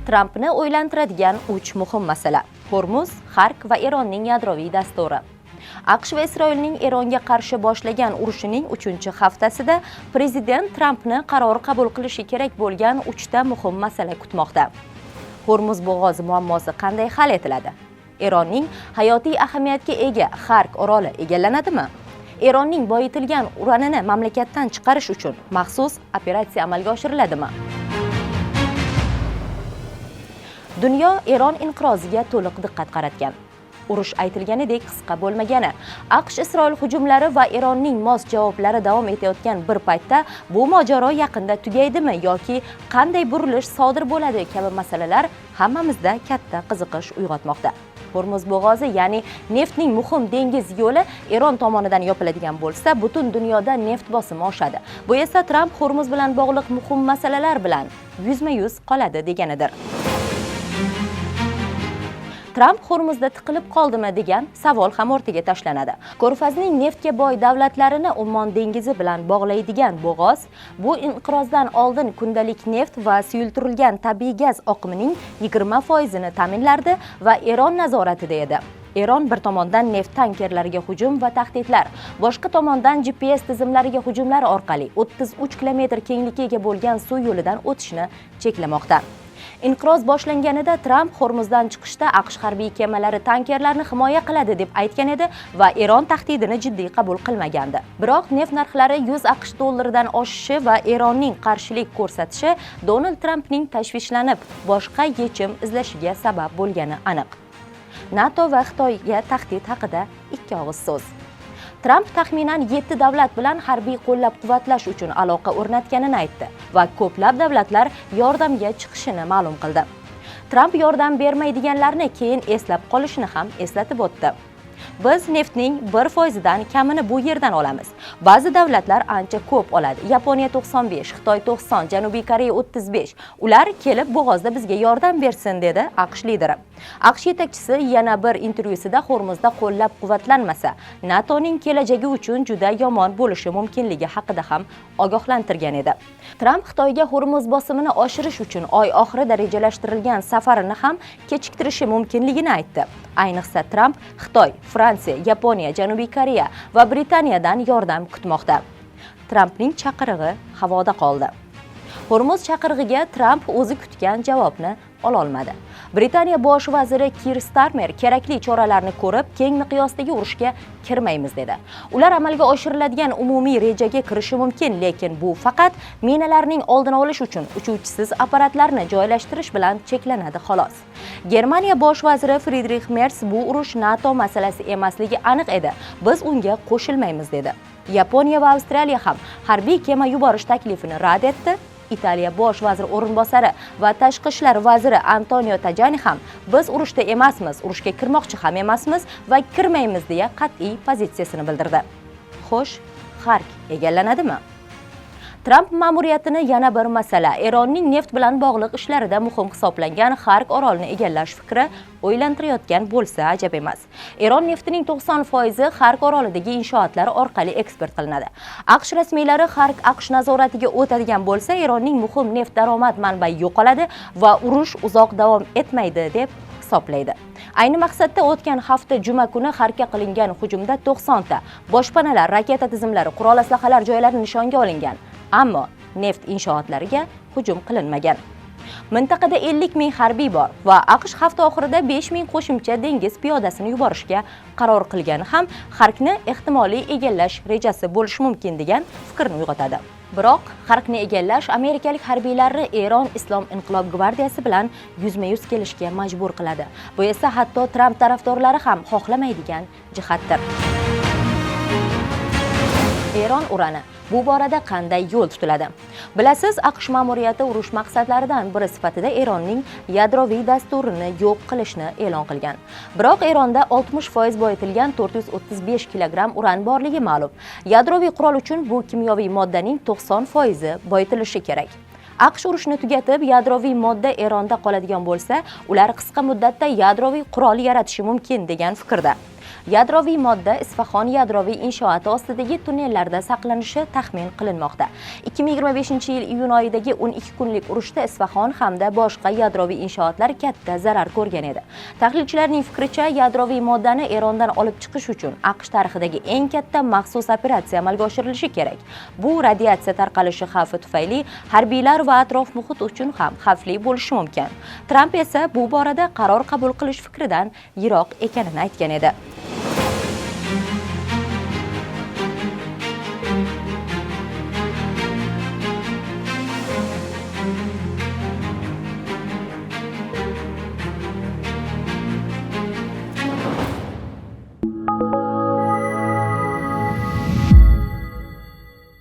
Trampni o'ylantiradigan 3 muhim masala: Hormuz, Xark va Eronning yadroviy dasturi. AQSh va Isroilning Eronga qarshi boshlagan urushining 3-haftasida prezident Trampni qaror qabul qilishi kerak bo'lgan 3 ta muhim masala kutmoqda. Hormuz bo'g'ozi muammosi qanday hal etiladi? Eronning hayotiy ahamiyatga ega Xark oroli egallanadimi? Eronning boyitilgan uranini mamlakatdan chiqarish uchun maxsus operatsiya amalga oshiriladimi? Dunyo Eron inqiroziga to'liq diqqat qaratgan. Urush aytilganidek qisqa bo'lmagani, AQSh Isroil hujumlari va Eronning mos javoblari davom etayotgan bir paytda bu mojaro yaqinda tugaydimi yoki qanday burilish sodir bo'ladi kabi masalalar hammamizda katta qiziqish uyg'otmoqda. Hormuz bo'g'ozi, ya'ni neftning muhim dengiz yo'li Eron tomonidan yopiladigan bo'lsa, butun dunyoda neft bosimi oshadi. Bu esa Tramp Hormuz bilan bog'liq muhim masalalar bilan yuzma-yuz qoladi deganidir. Tramp Hormuzda tiqilib qoldimi degan savol ham o'rtaga tashlanadi. Ko'rfazning neftga boy davlatlarini Ummon dengizi bilan bog'laydigan bo'g'oz bu inqirozdan oldin kundalik neft va suyultirilgan tabiiy gaz oqimining 20% ta'minlardi va Eron nazoratida edi. Eron bir tomondan neft tankerlariga hujum va tahdidlar, boshqa tomondan GPS tizimlariga hujumlar orqali 33 kilometr kenglikka ega bo'lgan suv yo'lidan o'tishni cheklamoqda. Inqiroz boshlanganida Tramp Hormuzdan chiqishda AQSh harbiy kemalari tankerlarni himoya qiladi deb aytgan edi va Eron tahdidini jiddiy qabul qilmagandi. Biroq neft narxlari 100 AQSh dollaridan oshishi va Eronning qarshilik ko'rsatishi Donald Trampning tashvishlanib, boshqa yechim izlashiga sabab bo'lgani aniq. NATO va Xitoyga tahdid haqida 2 og'iz so'z. Tramp taxminan 7 davlat bilan harbiy qo'llab-quvvatlash uchun aloqa o'rnatganini aytdi va ko'plab davlatlar yordamga chiqishini ma'lum qildi. Tramp yordam bermaydiganlarni keyin eslab qolishini ham eslatib o'tdi. Biz neftning 1%dan kamini bu yerdan olamiz. Ba'zi davlatlar ancha ko'p oladi. Yaponiya 95, Xitoy 90, Janubiy Koreya 35. Ular kelib bo'g'ozda bizga yordam bersin dedi AQSh lideri. AQSh yetakchisi yana bir intervyusida Hormuzda qo'llab-quvvatlanmasa, NATOning kelajagi uchun juda yomon bo'lishi mumkinligi haqida ham ogohlantirgan edi. Tramp Xitoyga Hormuz bosimini oshirish uchun oy oxirida rejalashtirilgan safarini ham kechiktirishi mumkinligini aytdi. Ayniqsa Tramp Xitoy, Fransiya, Yaponiya, Janubiy Koreya va Britaniyadan yordam kutmoqda. Trampning chaqirig'i havoda qoldi. Hormuz chaqirig'iga Tramp o'zi kutgan javobni ola olmadi. Britaniya bosh vaziri Keir Starmer kerakli choralarni ko'rib, keng miqyosdagi urushga kirmaymiz dedi. Ular amalga oshiriladigan umumiy rejaga kirishi mumkin, lekin bu faqat minalarning oldini olish uchun uchuvchisiz apparatlarni joylashtirish bilan cheklanadi xolos. Germaniya bosh vaziri Friedrich Merz bu urush NATO masalasi emasligi aniq edi. Biz unga qo'shilmaymiz dedi. Yaponiya va Avstraliya ham harbiy kema yuborish taklifini rad etdi. Italiya bosh vazir o'rinbosari va tashqi ishlar vaziri Antonio Tajani ham biz urushda emasmiz, urushga kirmoqchi ham emasmiz va kirmaymiz deya qat'iy pozitsiyasini bildirdi. Xo'sh, Xark egallanadimi? Tramp ma'muriyatini yana bir masala, Eronning neft bilan bog'liq ishlarida muhim hisoblangan Xark orolini egallash fikri o'ylantirayotgan bo'lsa ajab emas. Eron neftining 90% Xark orolidagi inshootlar orqali eksport qilinadi. AQSh rasmiylari Xark AQSh nazoratiga o'tadigan bo'lsa, Eronning muhim neft daromad manbai yo'qoladi va urush uzoq davom etmaydi deb hisoblaydi. Ayni maqsadda o'tgan hafta juma kuni Xarkka qilingan hujumda 90 ta boshpanalar, raketa tizimlari, qurol aslahalar joylari nishonga olingan. Ammo neft inshootlariga hujum qilinmagan. Mintaqada 50 ming harbiy bor va AQSh hafta oxirida 5 ming qo'shimcha dengiz piyodasini yuborishga qaror qilgani ham Xarkni ehtimoliy egallash rejasi bo'lishi mumkin degan fikrni uyg'otadi. Biroq Xarkni egallash amerikalik harbiylarni Eron Islom inqilob gvardiyasi bilan yuzma-yuz kelishga majbur qiladi. Bu esa hatto Tramp tarafdorlari ham xohlamaydigan jihatdir. Eron urani bu borada qanday yo'l tutiladi? Bilasiz, AQSh ma'muriyati urush maqsadlaridan biri sifatida Eronning yadroviy dasturini yo'q qilishni e'lon qilgan. Biroq Eronda 60% boyitilgan 435 kilogramm uran borligi ma'lum. Yadroviy qurol uchun bu kimyoviy moddaning 90% boyitilishi kerak. AQSh urushni tugatib, yadroviy modda Eronda qoladigan bo'lsa, ular qisqa muddatda yadroviy qurol yaratishi mumkin degan fikrda. Yadroviy modda Isfahon yadroviy inshooti ostidagi tunnellarda saqlanishi taxmin qilinmoqda. 2025-yil iyun oyidagi 12 kunlik urushda Isfahon hamda boshqa yadroviy inshootlar katta zarar ko'rgan edi. Tahlilchilarning fikricha, yadroviy moddani Erondan olib chiqish uchun AQSh tarixidagi eng katta maxsus operatsiya amalga oshirilishi kerak. Bu radiatsiya tarqalishi xavfi tufayli harbiylar va atrof muhit uchun ham xavfli bo'lishi mumkin. Tramp esa bu borada qaror qabul qilish fikridan yiroq ekanini aytgan edi.